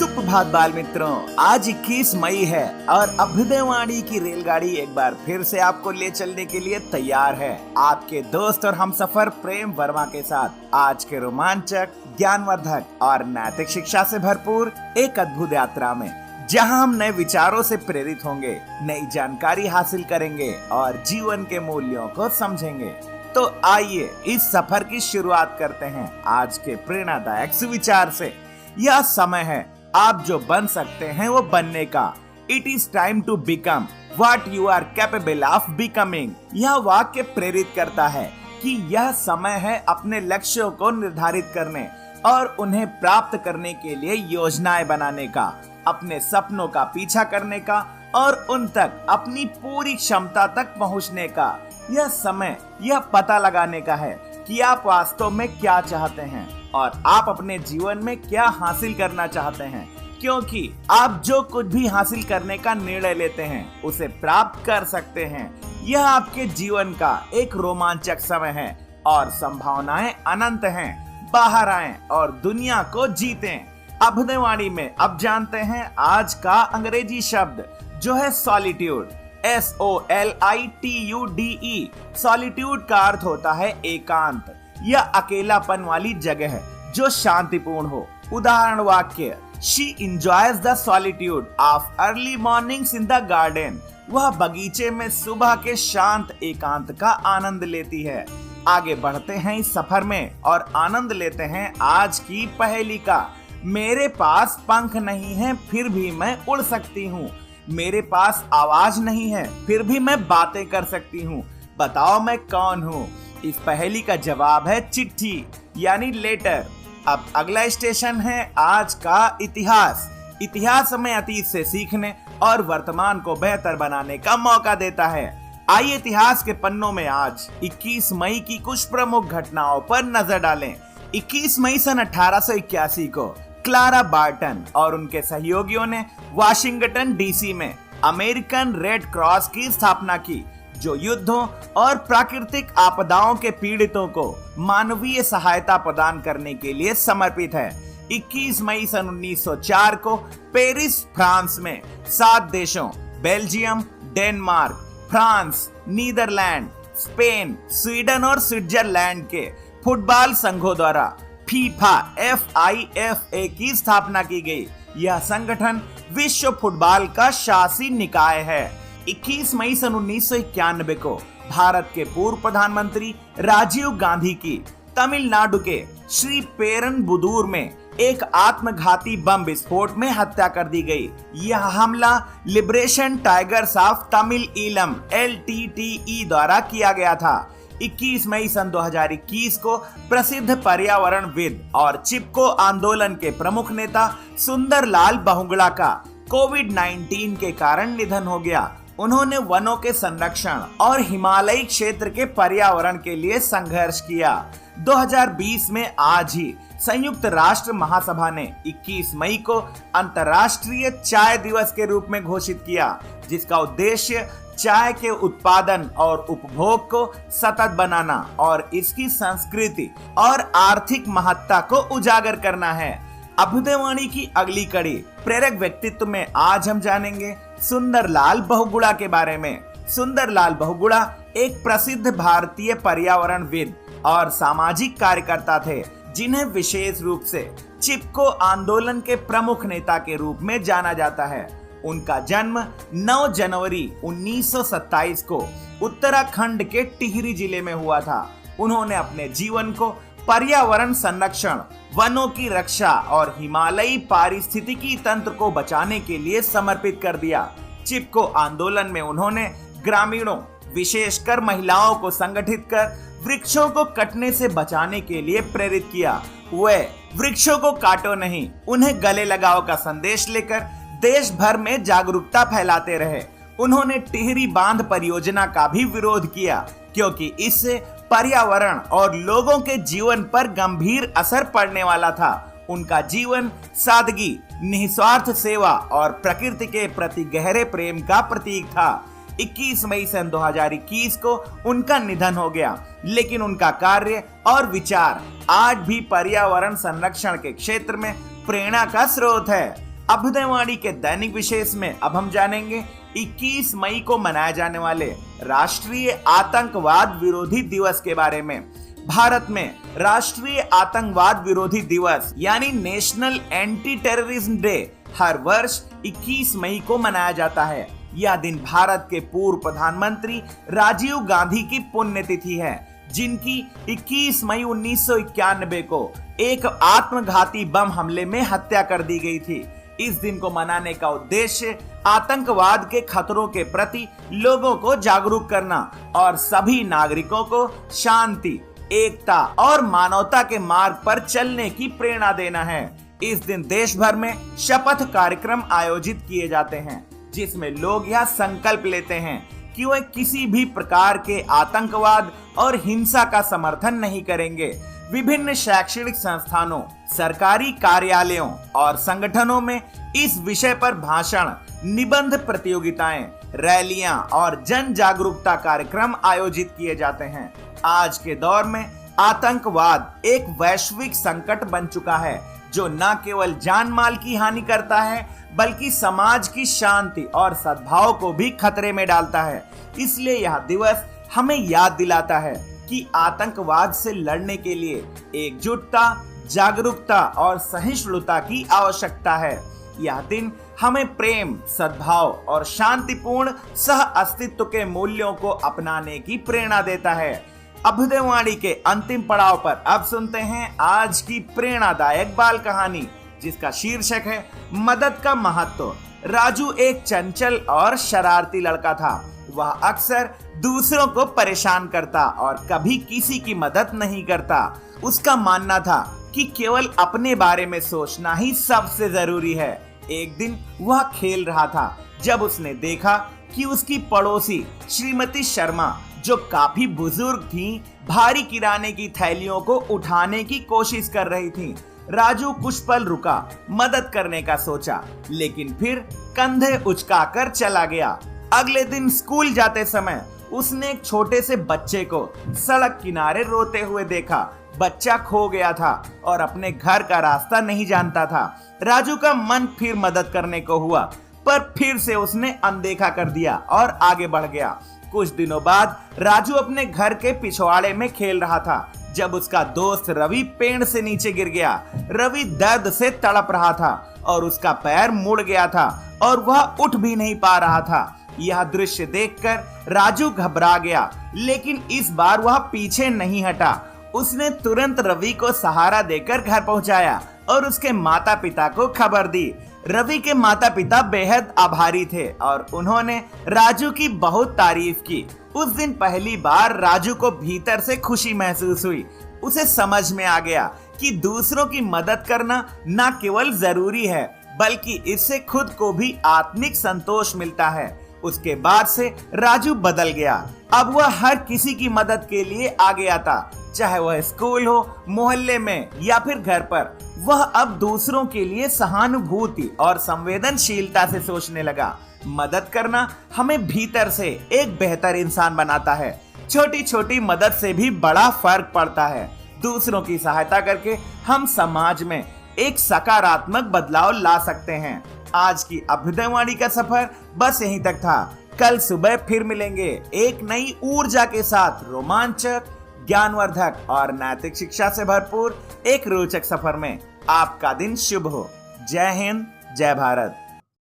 सुप्रभात बाल मित्रों, आज 21 मई है और अभ्युदयवाणी की रेलगाड़ी एक बार फिर से आपको ले चलने के लिए तैयार है। आपके दोस्त और हमसफर प्रेम वर्मा के साथ आज के रोमांचक, ज्ञानवर्धक और नैतिक शिक्षा से भरपूर एक अद्भुत यात्रा में, जहां हम नए विचारों से प्रेरित होंगे, नई जानकारी हासिल करेंगे और जीवन के मूल्यों को समझेंगे। तो आइए इस सफर की शुरुआत करते हैं आज के प्रेरणादायक सुविचार से। यह समय है आप जो बन सकते हैं वो बनने का। It is time to become what you are capable of becoming. यह वाक्य प्रेरित करता है कि यह समय है अपने लक्ष्यों को निर्धारित करने और उन्हें प्राप्त करने के लिए योजनाएं बनाने का, अपने सपनों का पीछा करने का और उन तक अपनी पूरी क्षमता तक पहुंचने का। यह समय यह पता लगाने का है कि आप वास्तव में क्या चाहते हैं और आप अपने जीवन में क्या हासिल करना चाहते हैं, क्योंकि आप जो कुछ भी हासिल करने का निर्णय लेते हैं उसे प्राप्त कर सकते हैं। यह आपके जीवन का एक रोमांचक समय है और संभावनाएं अनंत हैं। बाहर आएं और दुनिया को जीतें। अभ्युदयवाणी में अब जानते हैं आज का अंग्रेजी शब्द जो है सॉलिट्यूड। SOLITUDE। सॉलिट्यूड का अर्थ होता है एकांत या अकेलापन वाली जगह है जो शांतिपूर्ण हो। उदाहरण वाक्य, She enjoys the solitude of early mornings in the garden। वह बगीचे में सुबह के शांत एकांत का आनंद लेती है। आगे बढ़ते हैं इस सफर में और आनंद लेते हैं आज की पहेली का। मेरे पास पंख नहीं है फिर भी मैं उड़ सकती हूँ। मेरे पास आवाज नहीं है फिर भी मैं बातें कर सकती हूँ। बताओ मैं कौन हूँ? इस पहेली का जवाब है चिट्ठी यानी लेटर। अब अगला स्टेशन है आज का इतिहास। इतिहास हमें अतीत से सीखने और वर्तमान को बेहतर बनाने का मौका देता है। आइए इतिहास के पन्नों में आज 21 मई की कुछ प्रमुख घटनाओं पर नजर डालें। 21 मई सन 1881 को क्लारा बार्टन और उनके सहयोगियों ने वाशिंगटन डीसी में अमेरिकन रेड क्रॉस की स्थापना की, जो युद्धों और प्राकृतिक आपदाओं के पीड़ितों को मानवीय सहायता प्रदान करने के लिए समर्पित है। 21 मई सन 1904 को पेरिस, फ्रांस में 7 देशों Belgium, Denmark, France, Netherlands, Spain, Sweden और स्विट्जरलैंड के फुटबॉल संघों द्वारा FIFA की स्थापना की गई। यह संगठन विश्व फुटबॉल का शासी निकाय है। 21 मई सन 1991 को भारत के पूर्व प्रधानमंत्री राजीव गांधी की तमिलनाडु के श्री पेरनबुदूर में एक आत्मघाती बम विस्फोट में हत्या कर दी गई। यह हमला liberation tigers of Tamil Eelam LTTE द्वारा किया गया था। 21 मई सन 2021 को प्रसिद्ध पर्यावरणविद और चिपको आंदोलन के प्रमुख नेता सुंदरलाल बहुगुणा का कोविड-19 के कारण निधन हो गया। उन्होंने वनों के संरक्षण और हिमालयी क्षेत्र के पर्यावरण के लिए संघर्ष किया। 2020 में आज ही संयुक्त राष्ट्र महासभा ने 21 मई को अंतर्राष्ट्रीय चाय दिवस के रूप में घोषित किया, जिसका उद्देश्य चाय के उत्पादन और उपभोग को सतत बनाना और इसकी संस्कृति और आर्थिक महत्ता को उजागर करना है। अभ्युदयवाणी की अगली कड़ी प्रेरक व्यक्तित्व में आज हम जानेंगे सुंदरलाल बहुगुणा के बारे में। सुंदरलाल बहुगुणा एक प्रसिद्ध भारतीय पर्यावरणविद और सामाजिक कार्यकर्ता थे, जिन्हें विशेष रूप से चिपको आंदोलन के प्रमुख नेता के रूप में जाना जाता है। उनका जन्म 9 जनवरी 1927 को उत्तराखंड के टिहरी जिले में हुआ था। उन्होंने अपने जीवन को पर्यावरण संरक्षण, वनों की रक्षा और हिमालयी पारिस्थितिकी तंत्र को बचाने के लिए समर्पित कर दिया। चिपको आंदोलन में उन्होंने ग्रामीणों, विशेषकर महिलाओं को संगठित कर वृक्षों को कटने से बचाने के लिए प्रेरित किया। वे वृक्षों को काटो नहीं, उन्हें गले लगाओ का संदेश लेकर देश भर में जागरूकता फैलाते रहे। उन्होंने टिहरी बांध परियोजना का भी विरोध किया, क्योंकि इससे पर्यावरण और लोगों के जीवन पर गंभीर असर पड़ने वाला था। उनका जीवन सादगी, निस्वार्थ सेवा और प्रकृति के प्रति गहरे प्रेम का प्रतीक था। 21 मई सन 2021 को उनका निधन हो गया, लेकिन उनका कार्य और विचार आज भी पर्यावरण संरक्षण के क्षेत्र में प्रेरणा का स्रोत है। अभ्युदयवाणी के दैनिक विशेष में अब हम जानेंगे 21 मई को मनाए जाने वाले राष्ट्रीय आतंकवाद विरोधी दिवस के बारे में। भारत में राष्ट्रीय आतंकवाद विरोधी दिवस यानी नेशनल एंटी टेररिज्म डे हर वर्ष 21 मई को मनाया जाता है। यह दिन भारत के पूर्व प्रधानमंत्री राजीव गांधी की पुण्यतिथि है, जिनकी 21 मई 1991 को एक आत्मघाती बम हमले में हत्या कर दी गई थी। इस दिन को मनाने का उद्देश्य आतंकवाद के खतरों के प्रति लोगों को जागरूक करना और सभी नागरिकों को शांति, एकता और मानवता के मार्ग पर चलने की प्रेरणा देना है। इस दिन देश भर में शपथ कार्यक्रम आयोजित किए जाते हैं, जिसमें लोग यह संकल्प लेते हैं कि वे किसी भी प्रकार के आतंकवाद और हिंसा का समर्थन नहीं करेंगे। विभिन्न शैक्षणिक संस्थानों, सरकारी कार्यालयों और संगठनों में इस विषय पर भाषण, निबंध प्रतियोगिताएं, रैलियां और जन जागरूकता कार्यक्रम आयोजित किए जाते हैं। आज के दौर में आतंकवाद एक वैश्विक संकट बन चुका है, जो न केवल जान माल की हानि करता है बल्कि समाज की शांति और सद्भाव को भी खतरे में डालता है। इसलिए यह दिवस हमें याद दिलाता है कि आतंकवाद से लड़ने के लिए एकजुटता, जागरूकता और सहिष्णुता की आवश्यकता है। यह दिन हमें प्रेम, सद्भाव और शांतिपूर्ण सह अस्तित्व के मूल्यों को अपनाने की प्रेरणा देता है। अभ्युदयवाणी के अंतिम पड़ाव पर अब सुनते हैं आज की प्रेरणादायक बाल कहानी, जिसका शीर्षक है मदद का महत्व। राजू एक चंचल और शरारती लड़का था। वह अक्सर दूसरों को परेशान करता और कभी किसी की मदद नहीं करता। उसका मानना था कि केवल अपने बारे में सोचना ही सबसे जरूरी है। एक दिन वह खेल रहा था जब उसने देखा कि उसकी पड़ोसी श्रीमती शर्मा, जो काफी बुजुर्ग थीं, भारी किराने की थैलियों को उठाने की कोशिश कर रही थीं। राजू कुछ पल रुका, मदद करने का सोचा, लेकिन फिर कंधे उचकाकर चला गया। अगले दिन स्कूल जाते समय उसने एक छोटे से बच्चे को सड़क किनारे रोते हुए देखा। बच्चा खो गया था और अपने घर का रास्ता नहीं जानता था। राजू का मन फिर मदद करने को हुआ, पर फिर से उसने अनदेखा कर दिया और आगे बढ़ गया। कुछ दिनों बाद राजू अपने घर के पिछवाड़े में खेल रहा था जब उसका दोस्त रवि पेड़ से नीचे गिर गया। रवि दर्द से तड़प रहा था और उसका पैर मुड़ गया था और वह उठ भी नहीं पा रहा था। यह दृश्य देखकर राजू घबरा गया, लेकिन इस बार वह पीछे नहीं हटा। उसने तुरंत रवि को सहारा देकर घर पहुंचाया और उसके माता पिता को खबर दी। रवि के माता पिता बेहद आभारी थे और उन्होंने राजू की बहुत तारीफ की। उस दिन पहली बार राजू को भीतर से खुशी महसूस हुई। उसे समझ में आ गया कि दूसरों की मदद करना न केवल जरूरी है, बल्कि इससे खुद को भी आत्मिक संतोष मिलता है। उसके बाद से राजू बदल गया। अब वह हर किसी की मदद के लिए आगे आता, चाहे वह स्कूल हो, मोहल्ले में या फिर घर पर। वह अब दूसरों के लिए सहानुभूति और संवेदनशीलता से सोचने लगा। मदद करना हमें भीतर से एक बेहतर इंसान बनाता है। छोटी छोटी मदद से भी बड़ा फर्क पड़ता है। दूसरों की सहायता करके हम समाज में एक सकारात्मक बदलाव ला सकते हैं। आज की अभ्युदयवाणी का सफर बस यहीं तक था। कल सुबह फिर मिलेंगे एक नई ऊर्जा के साथ, रोमांचक, ज्ञानवर्धक और नैतिक शिक्षा से भरपूर एक रोचक सफर में। आपका दिन शुभ हो। जय हिंद, जय भारत।